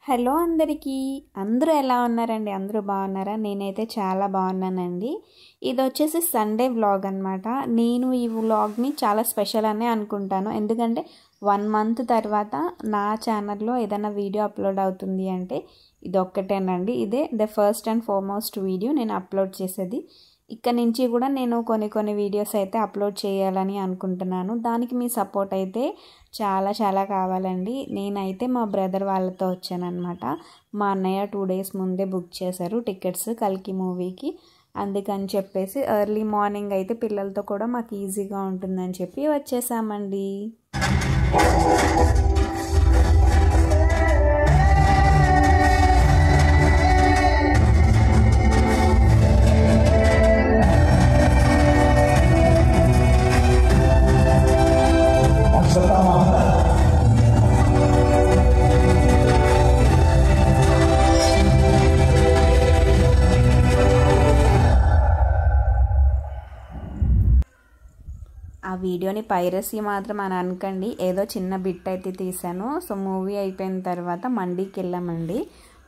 Hello అందరికీ అందరూ ఎలా ఉన్నారండి? అందరూ బాగున్నారా? నేనైతే చాలా బాగున్నానండి. ఇది వచ్చేసి సండే వ్లాగ్ అనమాట. నేను ఈ వ్లాగ్ని చాలా స్పెషల్ అనే అనుకుంటాను. ఎందుకంటే 1 మంత్ తర్వాత నా ఛానల్లో ఏదైనా వీడియో అప్లోడ్ అవుతుంది అంటే ఇది ఒక్కటేనండి. ఇదే the first and foremost video నేను అప్లోడ్ చేసేది. ఇక్కడ నుంచి కూడా నేను కొన్ని వీడియోస్ అయితే అప్లోడ్ చేయాలని అనుకుంటున్నాను. దానికి మీ సపోర్ట్ అయితే చాలా కావాలండి. నేనైతే మా బ్రదర్ వాళ్ళతో వచ్చానన్నమాట. మా అన్నయ్య 2 డేస్ ముందే బుక్ చేశారు టికెట్స్ కల్కి మూవీకి. అందుకని చెప్పేసి ఎర్లీ మార్నింగ్ అయితే పిల్లలతో కూడా మాకు ఈజీగా ఉంటుందని చెప్పి వచ్చేసామండి. ఆ వీడియోని పైరసీ మాత్రం అని అనకండి, ఏదో చిన్న బిట్ అయితే తీసాను. సో మూవీ అయిపోయిన తర్వాత మండీకి వెళ్ళామండి.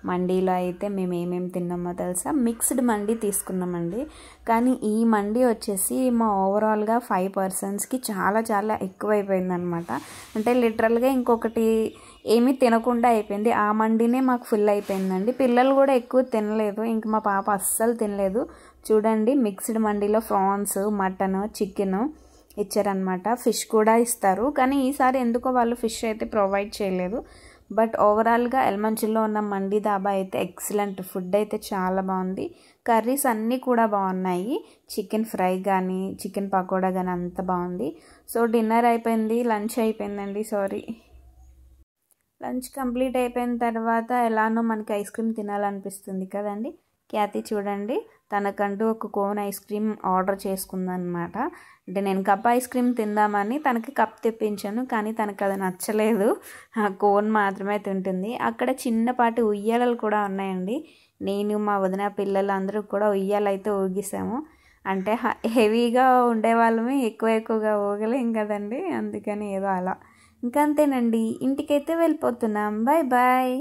మండీలో అయితే మేము ఏమేమి తిన్నామో తెలుసా? మిక్స్డ్ మండీ తీసుకున్నామండి. కానీ ఈ మండీ వచ్చేసి మా ఓవరాల్గా 5 పర్సన్స్కి చాలా ఎక్కువైపోయింది అనమాట. అంటే లిటరల్గా ఇంకొకటి ఏమీ తినకుండా అయిపోయింది. ఆ మండీనే మాకు ఫుల్ అయిపోయిందండి. పిల్లలు కూడా ఎక్కువ తినలేదు, ఇంక మా పాప అస్సలు తినలేదు. చూడండి, మిక్స్డ్ మండీలో ప్రాన్స్, మటన్, చికెన్ ఇచ్చారనమాట. ఫిష్ కూడా ఇస్తారు, కానీ ఈసారి ఎందుకో వాళ్ళు ఫిష్ అయితే ప్రొవైడ్ చేయలేదు. బట్ ఓవరాల్గా ఎల్మంచిలో ఉన్న మండీ దాబా అయితే ఎక్సలెంట్. ఫుడ్ అయితే చాలా బాగుంది. కర్రీస్ అన్నీ కూడా బాగున్నాయి. చికెన్ ఫ్రై కానీ చికెన్ పకోడా కానీ అంత బాగుంది. సో డిన్నర్ అయిపోయింది, లంచ్ అయిపోయిందండి. లంచ్ కంప్లీట్ అయిపోయిన తర్వాత ఎలానో మనకి ఐస్ క్రీమ్ తినాలనిపిస్తుంది కదండి. ఖ్యాతి చూడండి, తనకంటూ ఒక కోన్ ఐస్ క్రీమ్ ఆర్డర్ చేసుకుందనమాట. అంటే నేను కప్ ఐస్ క్రీమ్ తిందామని తనకి కప్ తెప్పించాను, కానీ తనకు అది నచ్చలేదు. కోన్ మాత్రమే తింటుంది. అక్కడ చిన్నపాటి ఉయ్యాలలు కూడా ఉన్నాయండి. నేను మా వదిన పిల్లలు అందరూ కూడా ఉయ్యాలైతే ఊగిసాము. అంటే హెవీగా ఉండేవాళ్ళమే ఎక్కువగా ఊగలేం కదండి, అందుకని ఏదో అలా. ఇంకంతేనండి, ఇంటికైతే వెళ్ళిపోతున్నాం. బాయ్.